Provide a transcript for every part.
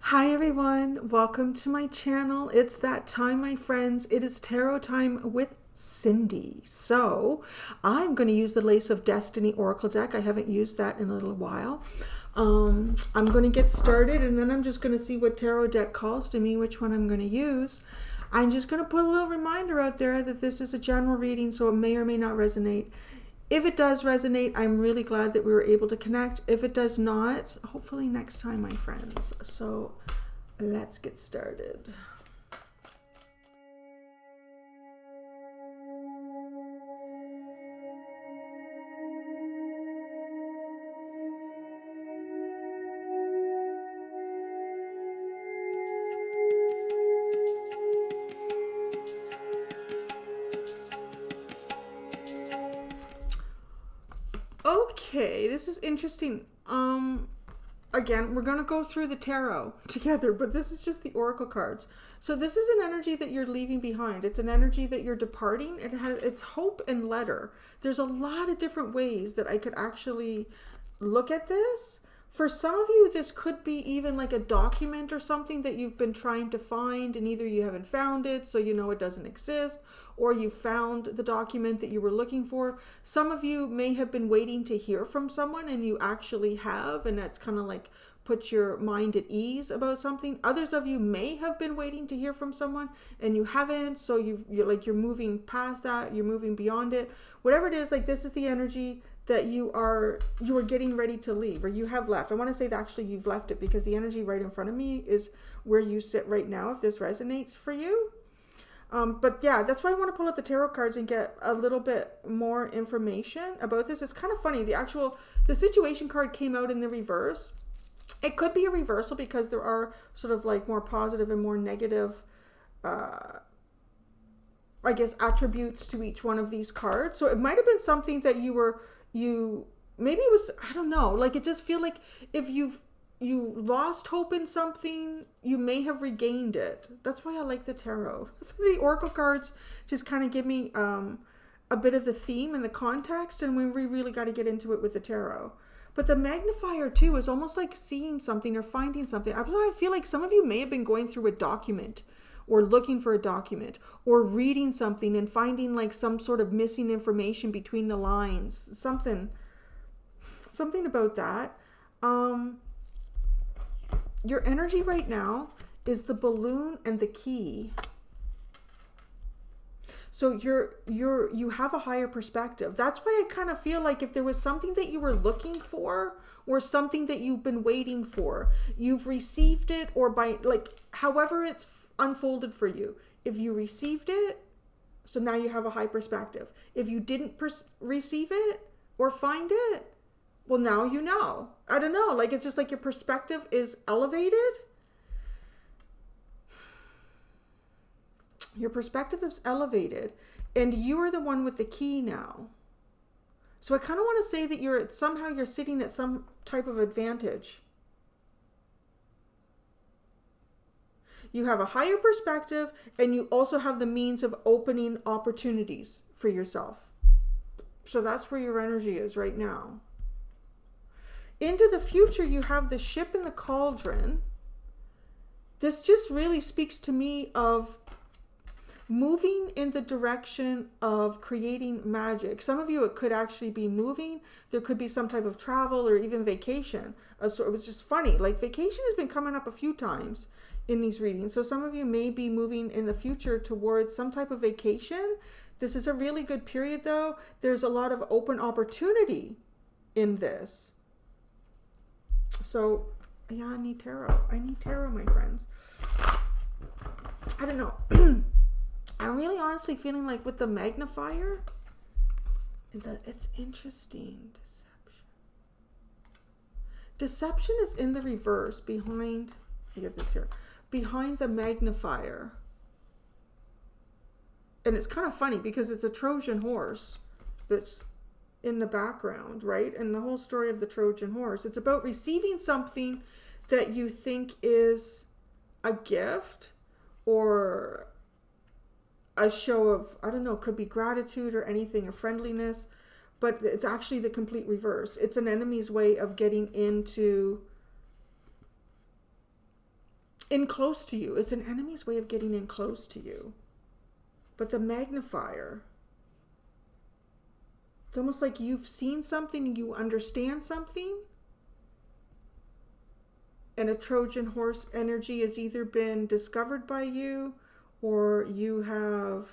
Hi everyone, welcome to my channel. It's that time, my friends. It is tarot time with Cindy. So I'm going to use the Lace of Destiny Oracle deck. I haven't used that in a little while. I'm going to get started and then I'm just going to see what tarot deck calls to me, which one I'm going to use. I'm just going to put a little reminder out there that this is a general reading, so it may or may not resonate. If it does resonate, I'm really glad that we were able to connect. If it does not, hopefully next time, my friends. So let's get started. Okay, this is interesting. Again, we're going to go through the tarot together, but this is just the oracle cards. So this is an energy that you're leaving behind. It's an energy that you're departing. It's hope and letter. There's a lot of different ways that I could actually look at this. For some of you, this could be even like a document or something that you've been trying to find, and either you haven't found it, so you know it doesn't exist, or you found the document that you were looking for. Some of you may have been waiting to hear from someone, and you actually have, and that's kind of like put your mind at ease about something. Others of you may have been waiting to hear from someone, and you haven't, so you're moving past that, you're moving beyond it. Whatever it is, like this is the energy that you are getting ready to leave, or you have left. I want to say that actually you've left it, because the energy right in front of me is where you sit right now, if this resonates for you. But yeah, that's why I want to pull out the tarot cards and get a little bit more information about this. It's kind of funny. The situation card came out in the reverse. It could be a reversal because there are sort of like more positive and more negative I guess attributes to each one of these cards. So it might have been something that maybe it was, I don't know, like it just feel like if you lost hope in something, you may have regained it. That's why I like the tarot. The oracle cards just kind of give me a bit of the theme and the context, and we really got to get into it with the tarot. But the magnifier too is almost like seeing something or finding something. I feel like some of you may have been going through a document, or looking for a document, or reading something and finding like some sort of missing information between the lines. Something about that. Your energy right now is the balloon and the key. So you have a higher perspective. That's why I kind of feel like if there was something that you were looking for, or something that you've been waiting for, you've received it, or by like however it's unfolded for you. If you received it, so now you have a high perspective. If you didn't receive it or find it, well, now you know. I don't know, like it's just like your perspective is elevated. Your perspective is elevated, and you are the one with the key now. So I kind of want to say that you're sitting at some type of advantage. You have a higher perspective, and you also have the means of opening opportunities for yourself. So that's where your energy is right now. Into the future, you have the ship in the cauldron. This just really speaks to me of moving in the direction of creating magic. Some of you, it could actually be moving. There could be some type of travel or even vacation. So it was just funny. Like vacation has been coming up a few times in these readings. So some of you may be moving in the future towards some type of vacation. This is a really good period though. There's a lot of open opportunity in this. So yeah, I need tarot. My friends. I don't know. I'm really honestly feeling like with the magnifier, it's interesting. Deception is in the reverse behind, I get this here, behind the magnifier. And it's kind of funny because it's a Trojan horse that's in the background, right? And the whole story of the Trojan horse, it's about receiving something that you think is a gift or a show of, I don't know, could be gratitude or anything, or friendliness, but it's actually the complete reverse. It's an enemy's way of getting into in close to you. It's an enemy's way of getting in close to you. But the magnifier, it's almost like you've seen something, you understand something, and a Trojan horse energy has either been discovered by you or you have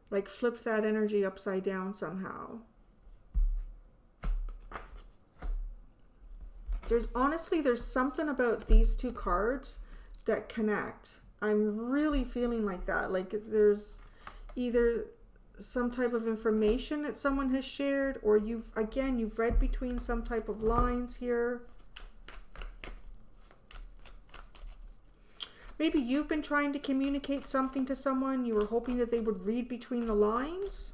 like flipped that energy upside down somehow. There's something about these two cards that connect. I'm really feeling like that. Like there's either some type of information that someone has shared, or you've read between some type of lines here. Maybe you've been trying to communicate something to someone. You were hoping that they would read between the lines.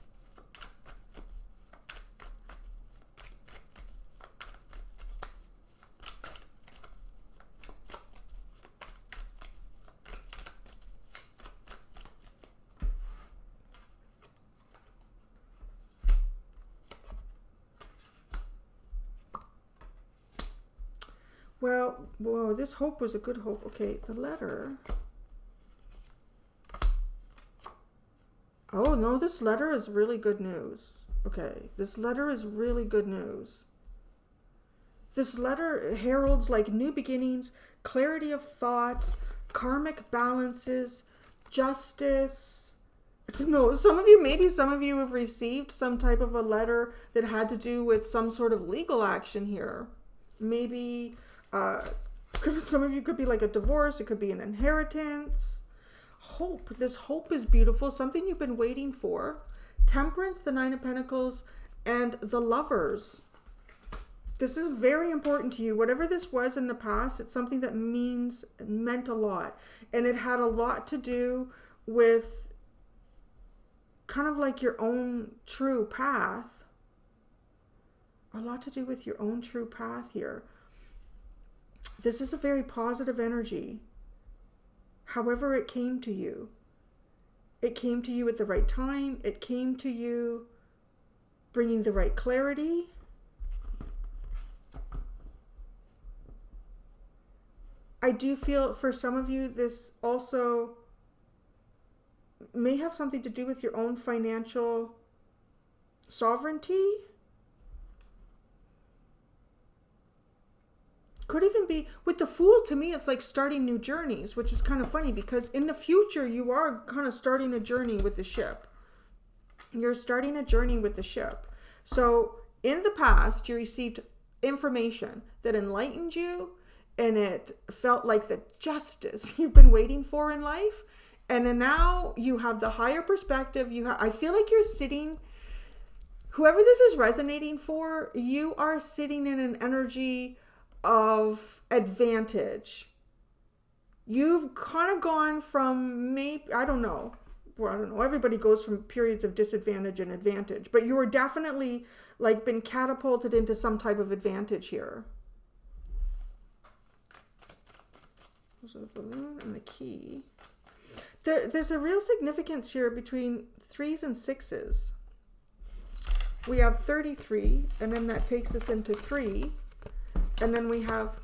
Well, whoa, this hope was a good hope. Okay, the letter. Oh, no, this letter is really good news. Okay, this letter is really good news. This letter heralds like new beginnings, clarity of thought, karmic balances, justice. No, maybe some of you have received some type of a letter that had to do with some sort of legal action here. Maybe some of you could be like a divorce. It could be an inheritance. Hope. This hope is beautiful. Something you've been waiting for. Temperance, the Nine of Pentacles, and the Lovers. This is very important to you. Whatever this was in the past, it's something that meant a lot. And it had a lot to do with kind of like your own true path. A lot to do with your own true path here. This is a very positive energy. However it came to you. It came to you at the right time. It came to you bringing the right clarity. I do feel for some of you, this also may have something to do with your own financial sovereignty. Could even be with the Fool. To me, it's like starting new journeys, which is kind of funny because in the future, you are kind of starting a journey with the ship. You're starting a journey with the ship. So in the past, you received information that enlightened you, and it felt like the justice you've been waiting for in life. And then now you have the higher perspective. I feel like you're sitting, whoever this is resonating for, you are sitting in an energy of advantage. You've kind of gone from I don't know. Everybody goes from periods of disadvantage and advantage, but you are definitely like been catapulted into some type of advantage here. There's a balloon and the key. There's a real significance here between 3s and 6s. We have 33, and then that takes us into 3. And then we have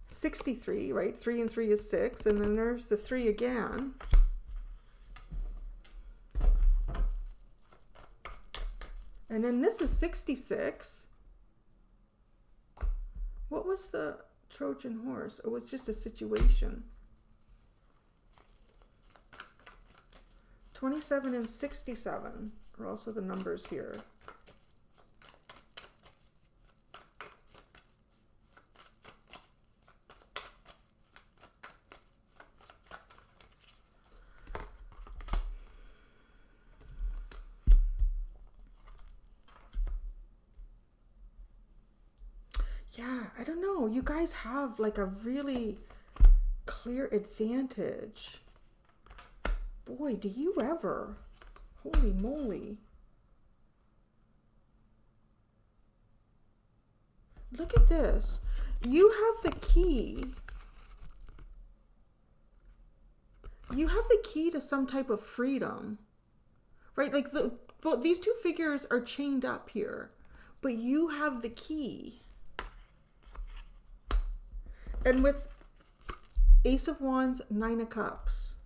63, right? 3 and 3 is 6. And then there's the 3 again. And then this is 66. What was the Trojan horse? It was just a situation. 27 and 67 are also the numbers here. Yeah, I don't know. You guys have like a really clear advantage. Boy, do you ever. Holy moly. Look at this. You have the key. You have the key to some type of freedom. Right? Like these two figures are chained up here. But you have the key. And with Ace of Wands, Nine of Cups.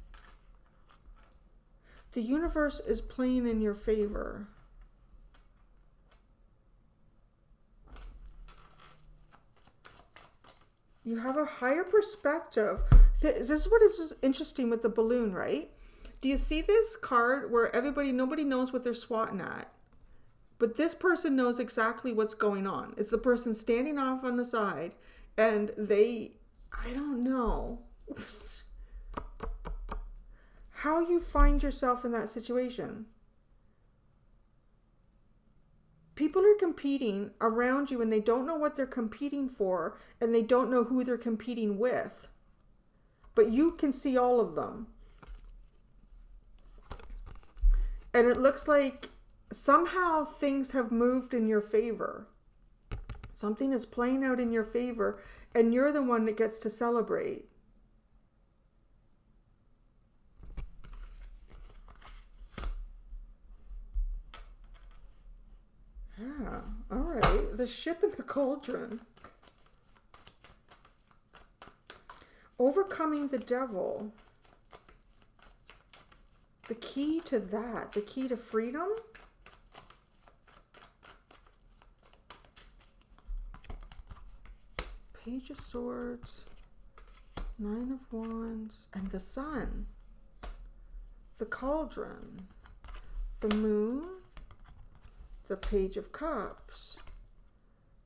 The universe is playing in your favor. You have a higher perspective. This is what is interesting with the balloon, right? Do you see this card where nobody knows what they're swatting at? But this person knows exactly what's going on. It's the person standing off on the side and I don't know how you find yourself in that situation. People are competing around you and they don't know what they're competing for and they don't know who they're competing with. But you can see all of them. And it looks like somehow things have moved in your favor. Something is playing out in your favor and you're the one that gets to celebrate. Yeah, all right. The ship in the cauldron. Overcoming the devil. The key to that, the key to freedom. Page of Swords, Nine of Wands, and the Sun. The cauldron, the moon, the Page of Cups,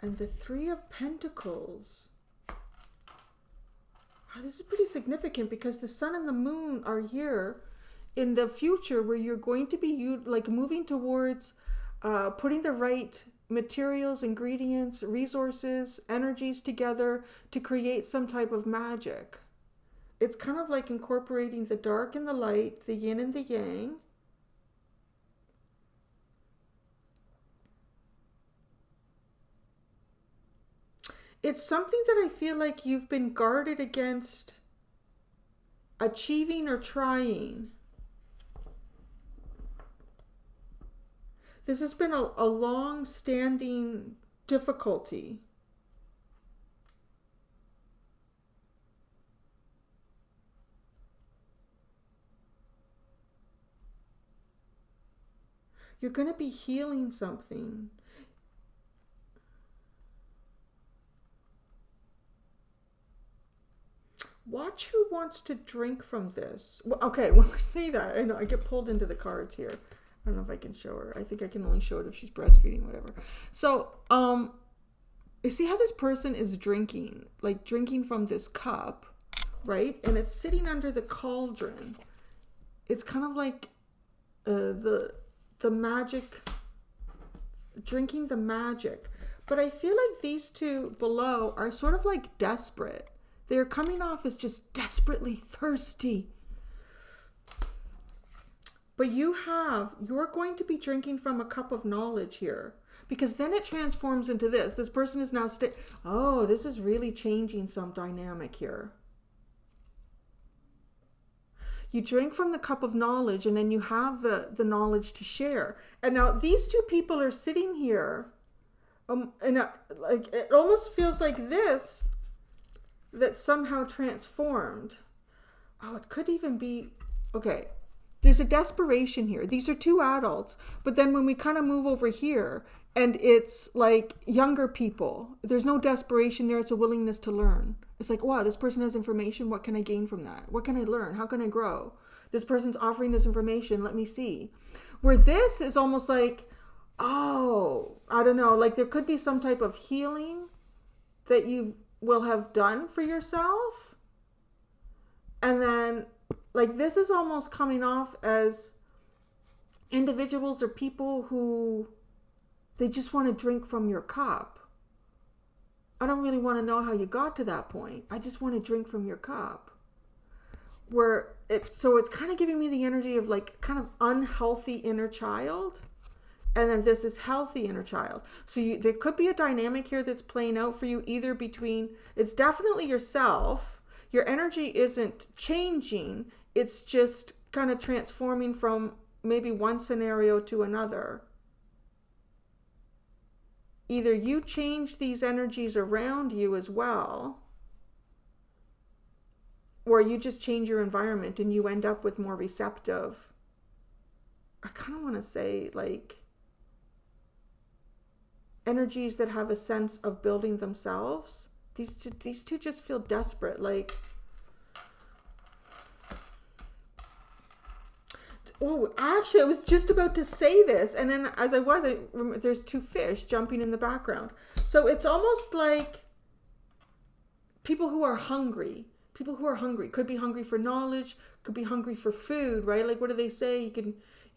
and the Three of Pentacles. Wow, this is pretty significant because the sun and the moon are here in the future where you're going to be like moving towards putting the right materials, ingredients, resources, energies together to create some type of magic. It's kind of like incorporating the dark and the light, the yin and the yang. It's something that I feel like you've been guarded against achieving or trying. This has been a long-standing difficulty. You're going to be healing something. Watch who wants to drink from this. Well, okay, when I say that, I know I get pulled into the cards here. I don't know if I can show her. I think I can only show it if she's breastfeeding, whatever. So, you see how this person is drinking, like drinking from this cup, right? And it's sitting under the cauldron. It's kind of like the magic, drinking the magic. But I feel like these two below are sort of like desperate. They're coming off as just desperately thirsty. But you're going to be drinking from a cup of knowledge here. Because then it transforms into this. This person is now oh, this is really changing some dynamic here. You drink from the cup of knowledge and then you have the knowledge to share. And now these two people are sitting here. Like it almost feels like this that somehow transformed. Oh, it could even be, okay. There's a desperation here. These are two adults. But then when we kind of move over here and it's like younger people, there's no desperation there. It's a willingness to learn. It's like, wow, this person has information. What can I gain from that? What can I learn? How can I grow? This person's offering this information. Let me see. Where this is almost like, oh, I don't know. Like there could be some type of healing that you will have done for yourself. And then like this is almost coming off as individuals or people who they just want to drink from your cup. I don't really want to know how you got to that point. I just want to drink from your cup. So it's kind of giving me the energy of like kind of unhealthy inner child. And then this is healthy inner child. So there could be a dynamic here that's playing out for you either between, it's definitely yourself. Your energy isn't changing. It's just kind of transforming from maybe one scenario to another. Either you change these energies around you as well, or you just change your environment and you end up with more receptive, I kind of want to say like energies that have a sense of building themselves. These two just feel desperate. Like, oh, actually, I was just about to say this, and then as I remember, there's two fish jumping in the background. So it's almost like people who are hungry. People who are hungry could be hungry for knowledge, could be hungry for food, right? Like, what do they say? You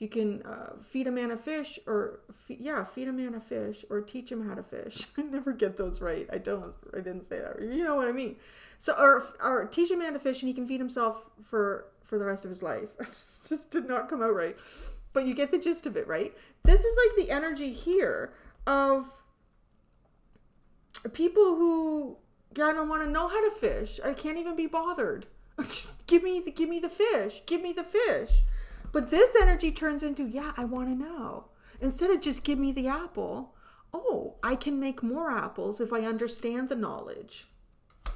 can feed a man a fish, or feed a man a fish, or teach him how to fish. I never get those right. I didn't say that. You know what I mean? So, or teach a man to fish, and he can feed himself for the rest of his life. Just did not come out right, but you get the gist of it, right? This is like the energy here of people who, I don't want to know how to fish. I can't even be bothered. Just give me the fish. Give me the fish. But this energy turns into, I want to know. Instead of just give me the apple, oh, I can make more apples if I understand the knowledge,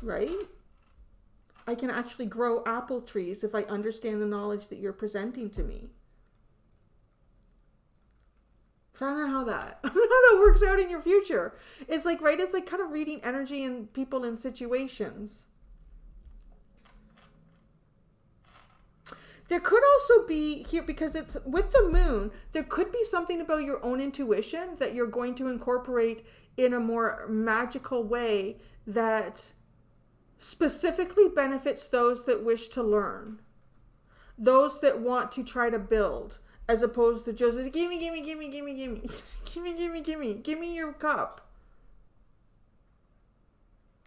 right? I can actually grow apple trees if I understand the knowledge that you're presenting to me. So I don't know how that works out in your future. It's like, right, it's like kind of reading energy in people in situations. There could also be here, because it's with the moon, there could be something about your own intuition that you're going to incorporate in a more magical way that specifically benefits those that wish to learn, those that want to try to build, as opposed to just give me your cup.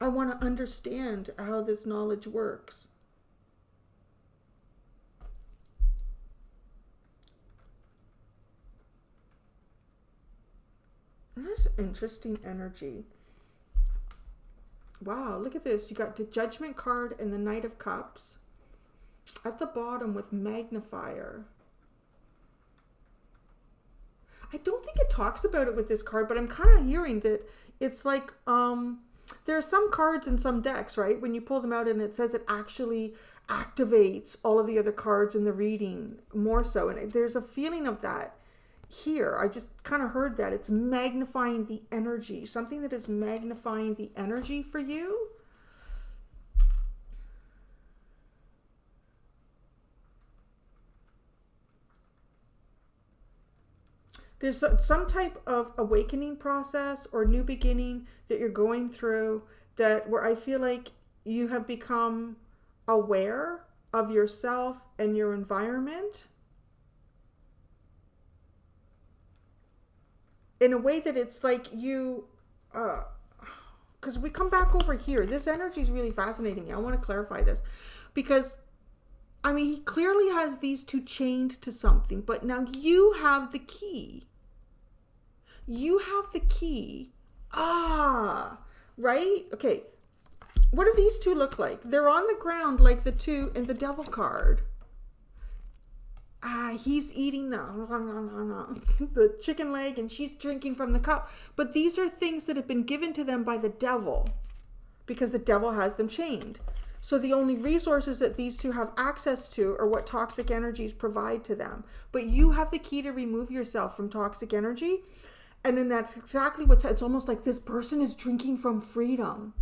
I want to understand how this knowledge works. That's interesting energy. Wow, look at this. You got the Judgment card and the Knight of Cups at the bottom with magnifier. I don't think it talks about it with this card, but I'm kind of hearing that it's like, there are some cards in some decks, right? When you pull them out and it says it actually activates all of the other cards in the reading more so. And there's a feeling of that here. I just kind of heard that it's magnifying the energy, something that is magnifying the energy for you. There's some type of awakening process or new beginning that you're going through, that where I feel like you have become aware of yourself and your environment in a way that it's like you, because we come back over here. This energy is really fascinating. I want to clarify this because, I mean, he clearly has these two chained to something, but now you have the key. You have the key. Right? Okay. What do these two look like? They're on the ground like the two in the Devil card. He's eating the chicken leg and she's drinking from the cup. But these are things that have been given to them by the devil because the devil has them chained. So the only resources that these two have access to are what toxic energies provide to them. But you have the key to remove yourself from toxic energy. And then that's exactly it's almost like this person is drinking from freedom.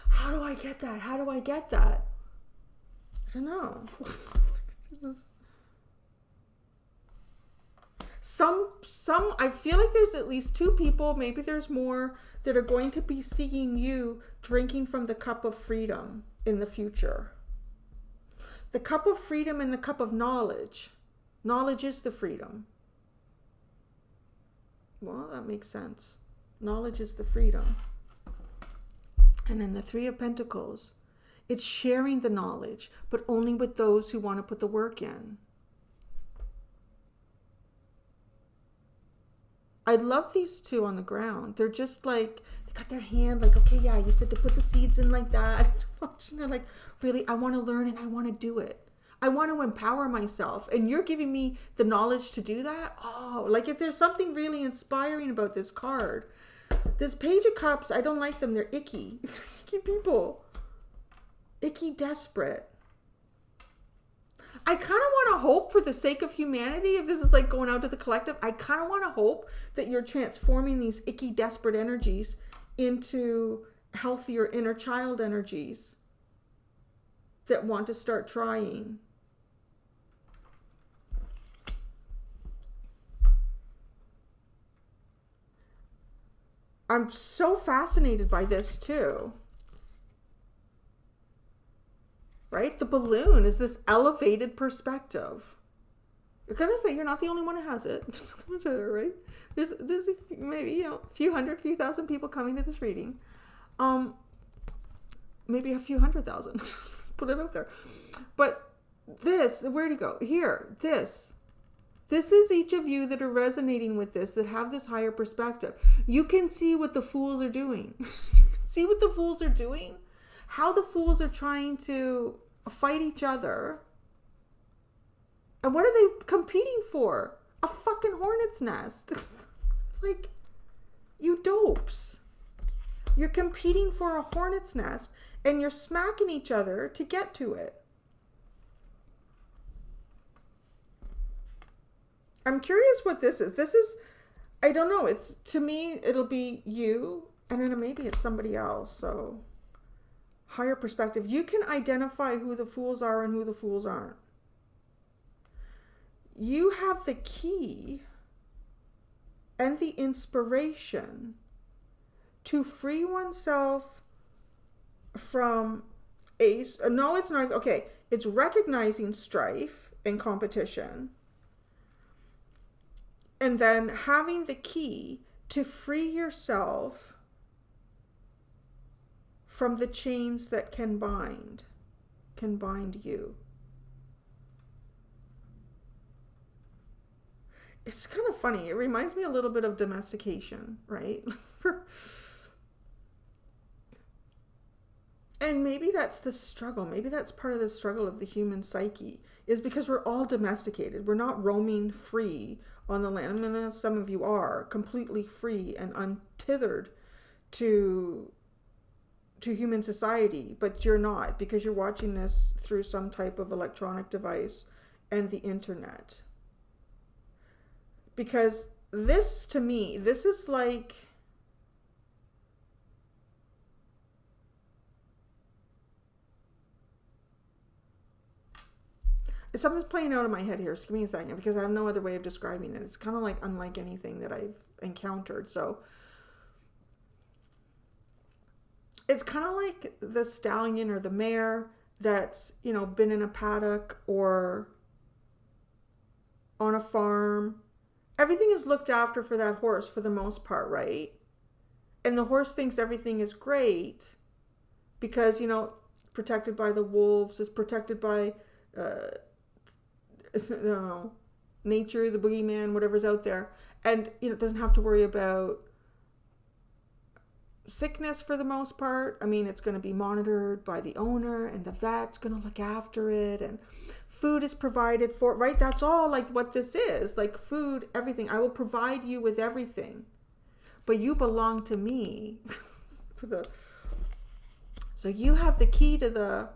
How do I get that? How do I get that? I don't know. Some I feel like there's at least two people, maybe there's more, that are going to be seeing you drinking from the cup of freedom in the future. The cup of freedom and the cup of knowledge. Knowledge is the freedom. Well, that makes sense. Knowledge is the freedom. And then the Three of Pentacles. It's sharing the knowledge, but only with those who want to put the work in. I love these two on the ground. They're just like, they got their hand like, okay, yeah, you said to put the seeds in like that. They're like, really, I want to learn and I want to do it. I want to empower myself. And you're giving me the knowledge to do that? Oh, like if there's something really inspiring about this card. This Page of Cups, I don't like them. They're icky. Icky people. icky desperate. I kind of want to hope, for the sake of humanity, if this is like going out to the collective, I kind of want to hope that you're transforming these icky desperate energies into healthier inner child energies that want to start trying. I'm so fascinated by this too. Right? The balloon is this elevated perspective. You're going to say you're not the only one who has it. Right? There's maybe a few hundred, few thousand people coming to this reading. Maybe a few 100,000. Put it out there. But this, where'd he go? Here, this. This is each of you that are resonating with this, that have this higher perspective. You can see what the fools are doing. See what the fools are doing? How the fools are trying to fight each other. And what are they competing for? A fucking hornet's nest. Like, you dopes. You're competing for a hornet's nest and you're smacking each other to get to it. I'm curious what this is. This is, I don't know. It's, to me, it'll be you, and then maybe it's somebody else. So, higher perspective. You can identify who the fools are and who the fools aren't. You have the key and the inspiration to free oneself from no, it's not. Okay, it's recognizing strife and competition. And then having the key to free yourself from the chains that can bind you. It's kind of funny. It reminds me a little bit of domestication, right? And maybe that's the struggle. Maybe that's part of the struggle of the human psyche, is because we're all domesticated. We're not roaming free on the land. I mean, some of you are completely free and untethered to human society, but you're not, because you're watching this through some type of electronic device and the internet. Because this, to me, this is like, something's playing out in my head here. So give me a second, because I have no other way of describing it. It's kind of like unlike anything that I've encountered. So it's kind of like the stallion or the mare that's, been in a paddock or on a farm. Everything is looked after for that horse for the most part, right? And the horse thinks everything is great because, protected by the wolves, is protected by, nature, the boogeyman, whatever's out there. And, doesn't have to worry about sickness for the most part. I mean, it's going to be monitored by the owner, and the vet's going to look after it, and food is provided for, right? That's all like what this is, like food, everything. I will provide you with everything, but you belong to me. So you have the key to the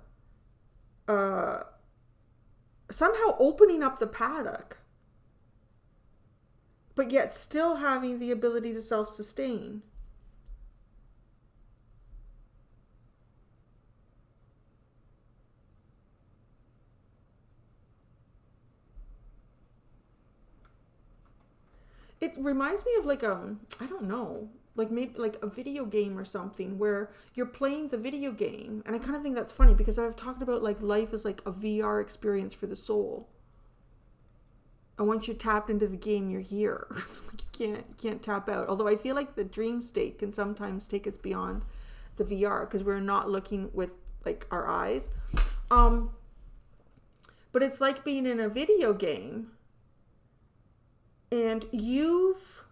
somehow opening up the paddock, but yet still having the ability to self-sustain. It reminds me of like I don't know, like maybe like a video game or something where you're playing the video game. And I kind of think that's funny because I've talked about like life is like a VR experience for the soul. And once you're tapped into the game, you're here. You can't tap out. Although I feel like the dream state can sometimes take us beyond the VR because we're not looking with like our eyes. But it's like being in a video game. And you've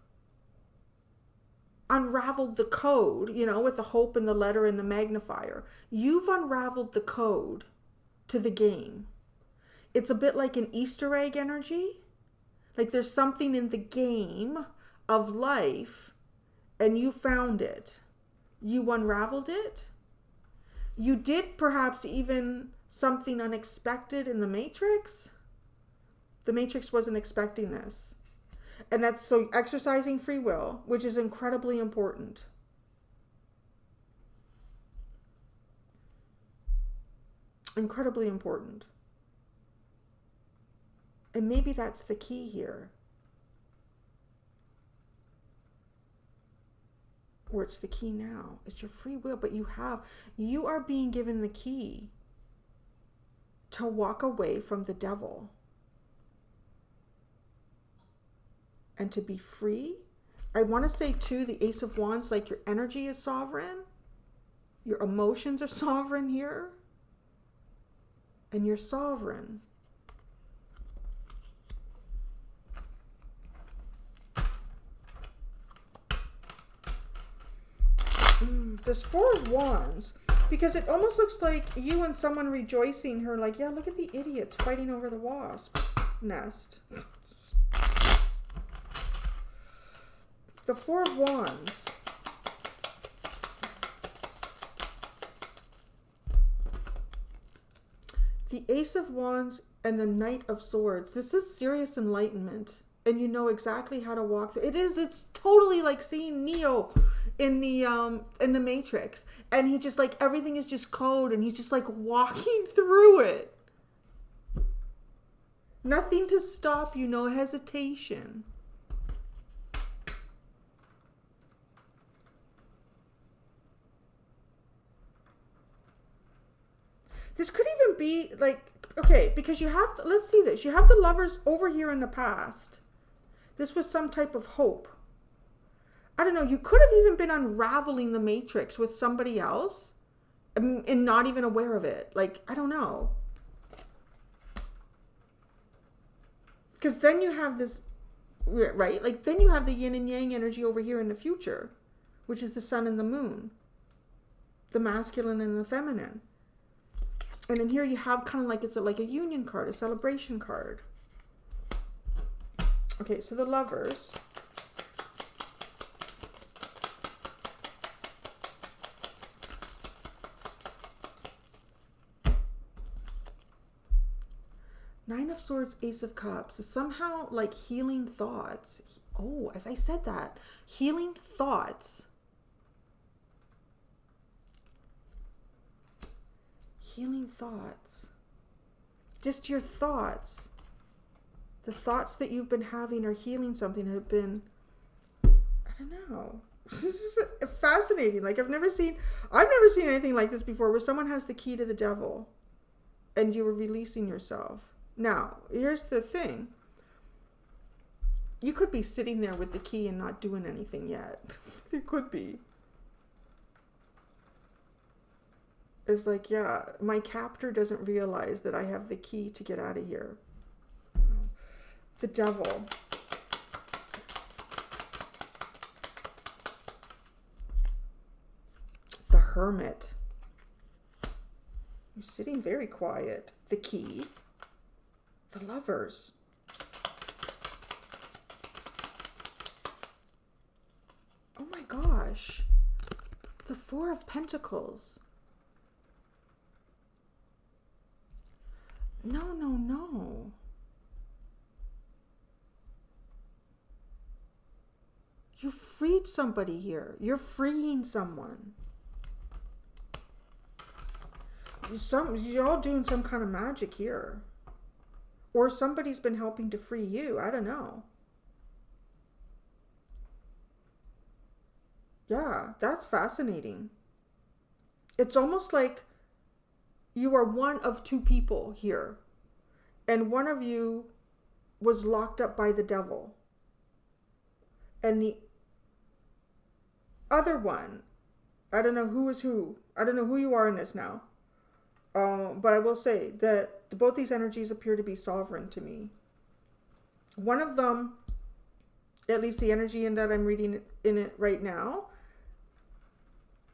unraveled the code, with the hope and the letter and the magnifier. You've unraveled the code to the game. It's a bit like an Easter egg energy. Like there's something in the game of life and you found it. You unraveled it. You did perhaps even something unexpected in the Matrix. The Matrix wasn't expecting this. And that's so exercising free will, which is incredibly important. Incredibly important. And maybe that's the key here. Or it's the key now. It's your free will, but you are being given the key to walk away from the devil and to be free. I want to say too, the Ace of Wands, like your energy is sovereign. Your emotions are sovereign here. And you're sovereign. This Four of Wands, because it almost looks like you and someone rejoicing her, like, yeah, look at the idiots fighting over the wasp nest. The Four of Wands. The Ace of Wands and the Knight of Swords. This is serious enlightenment. And you know exactly how to walk through. It's totally like seeing Neo in the Matrix. And he just like, everything is just code and he's just like walking through it. Nothing to stop you, no hesitation. This could even be like, okay, because you have, let's see this. You have the Lovers over here in the past. This was some type of hope. I don't know. You could have even been unraveling the Matrix with somebody else and not even aware of it. Like, I don't know. Because then you have this, right? Like, then you have the yin and yang energy over here in the future, which is the sun and the moon, the masculine and the feminine. And in here you have kind of like, it's like a union card, a celebration card. Okay, so the Lovers. Nine of Swords, Ace of Cups. So somehow like healing thoughts. Oh, as I said that, healing thoughts. Healing thoughts. Just your thoughts. The thoughts that you've been having or healing something have been, I don't know. This is fascinating. Like I've never seen anything like this before where someone has the key to the devil and you were releasing yourself. Now, here's the thing. You could be sitting there with the key and not doing anything yet. It could be. It's like, yeah, my captor doesn't realize that I have the key to get out of here. The Devil. The Hermit. You're sitting very quiet. The Key. The Lovers. Oh my gosh. The Four of Pentacles. No, no, no. You freed somebody here. You're freeing someone. You're all doing some kind of magic here. Or somebody's been helping to free you. I don't know. Yeah, that's fascinating. It's almost like you are one of two people here. And one of you was locked up by the devil. And the other one, I don't know who is who. I don't know who you are in this now. But I will say that both these energies appear to be sovereign to me. One of them, at least the energy in that I'm reading in it right now,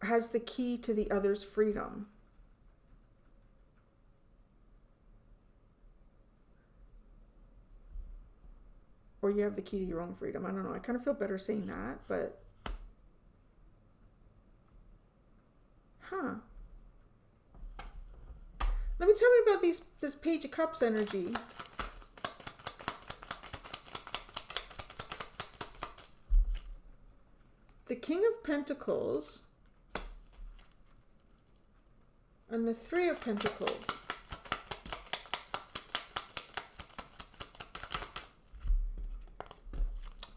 has the key to the other's freedom. Or you have the key to your own freedom. I don't know. I kind of feel better saying that, but... Huh. Let me tell you about this Page of Cups energy. The King of Pentacles and the Three of Pentacles.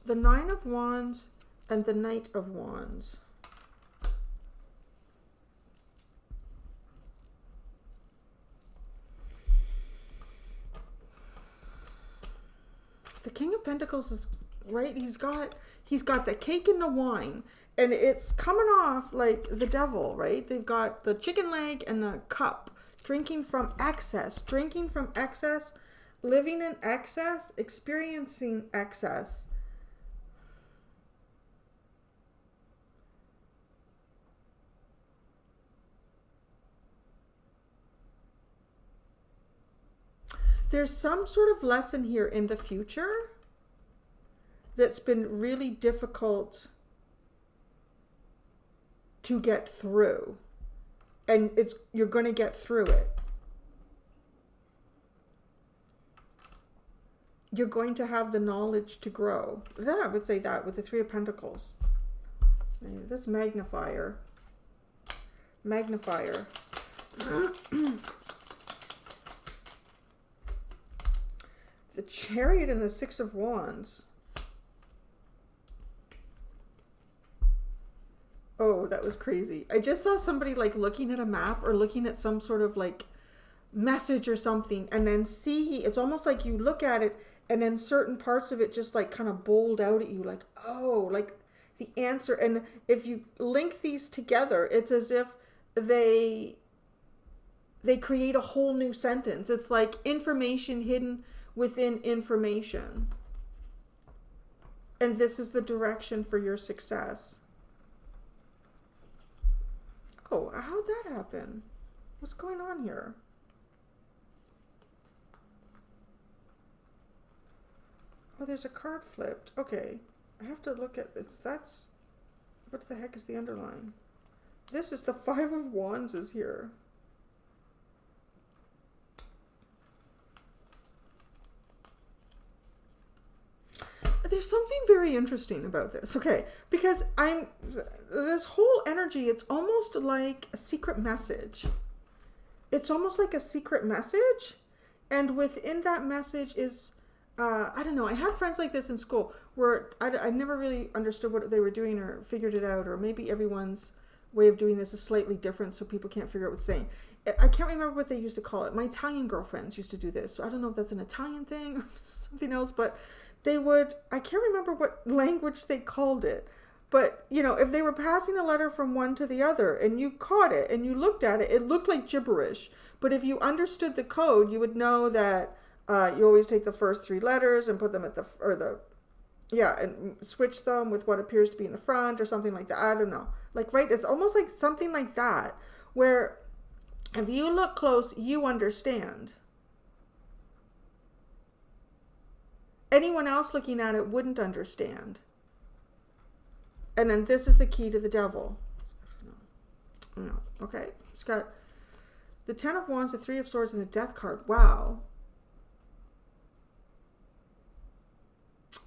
The Nine of Wands and the Knight of Wands. The King of Pentacles is right. He's got the cake and the wine, and it's coming off like the devil, right? They've got the chicken leg and the cup, drinking from excess, living in excess, experiencing excess. There's some sort of lesson here in the future that's been really difficult to get through. And you're going to get through it. You're going to have the knowledge to grow. Then I would say that with the Three of Pentacles. This magnifier. The Chariot and the Six of Wands. Oh, that was crazy. I just saw somebody like looking at a map or looking at some sort of like message or something, and then it's almost like you look at it and then certain parts of it just like kind of bowled out at you, like, oh, like the answer. And if you link these together, it's as if they create a whole new sentence. It's like information hidden within information. And this is the direction for your success. Oh, how'd that happen? What's going on here? Oh, there's a card flipped. Okay. I have to look at this. What the heck is the underline? This is the Five of Wands is here. There's something very interesting about this, okay? Because this whole energy, it's almost like a secret message. It's almost like a secret message. And within that message is, I don't know, I had friends like this in school where I never really understood what they were doing or figured it out, or maybe everyone's way of doing this is slightly different so people can't figure out what's saying. I can't remember what they used to call it. My Italian girlfriends used to do this. So I don't know if that's an Italian thing or something else, but I can't remember what language they called it, but you know, if they were passing a letter from one to the other and you caught it and you looked at it, it looked like gibberish. But if you understood the code, you would know that you always take the first three letters and put them at and switch them with what appears to be in the front or something like that. I don't know. Like, right? It's almost like something like that, where if you look close, you understand. Anyone else looking at it wouldn't understand. And then this is the key to the devil. No. Okay. It's got the Ten of Wands, the Three of Swords, and the Death card. Wow.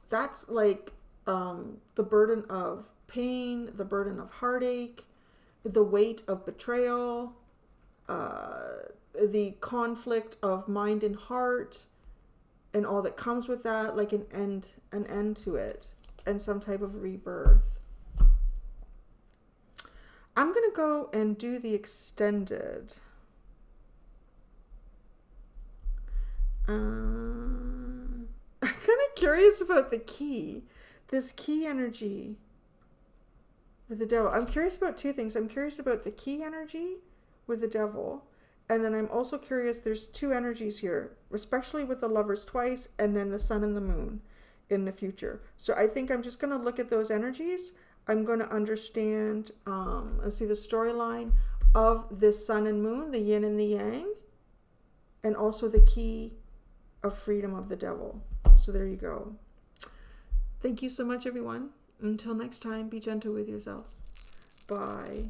That's like the burden of pain, the burden of heartache, the weight of betrayal, the conflict of mind and heart, and all that comes with that, like an end to it, and some type of rebirth. I'm going to go and do the extended. I'm kind of curious about the key. This key energy with the devil. I'm curious about two things. I'm curious about the key energy with the devil. And then I'm also curious, there's two energies here, especially with the Lovers twice, and then the Sun and the Moon in the future. So I think I'm just going to look at those energies. I'm going to understand, let's see, the storyline of this Sun and Moon, the yin and the yang, and also the key of freedom of the devil. So there you go. Thank you so much, everyone. Until next time, be gentle with yourselves. Bye.